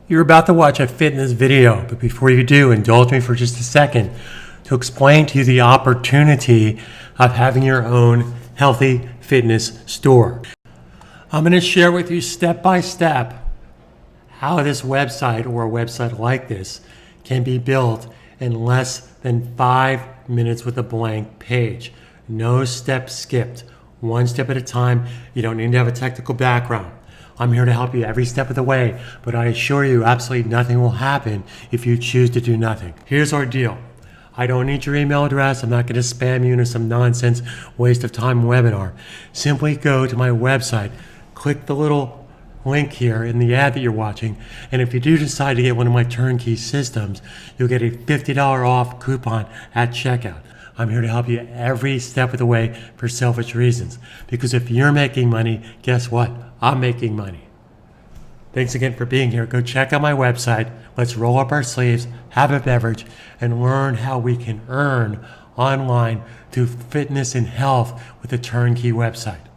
You're about to watch a fitness video, but before you do, indulge me for just a second to explain to you the opportunity of having your own healthy fitness store. I'm going to share with you step by step how this website or a website like this can be built in less than 5 minutes with a blank page. No steps skipped, one step at a time. You don't need to have a technical background. I'm here to help you every step of the way, but I assure you absolutely nothing will happen if you choose to do nothing. Here's our deal. I don't need your email address. I'm not going to spam you into some nonsense waste of time webinar. Simply go to my website, click the little link here in the ad that you're watching, and if you do decide to get one of my turnkey systems, you'll get a $50 off coupon at checkout. I'm here to help you every step of the way for selfish reasons. Because if you're making money, guess what? I'm making money. Thanks again for being here. Go check out my website. Let's roll up our sleeves, have a beverage, and learn how we can earn online through fitness and health with a turnkey website.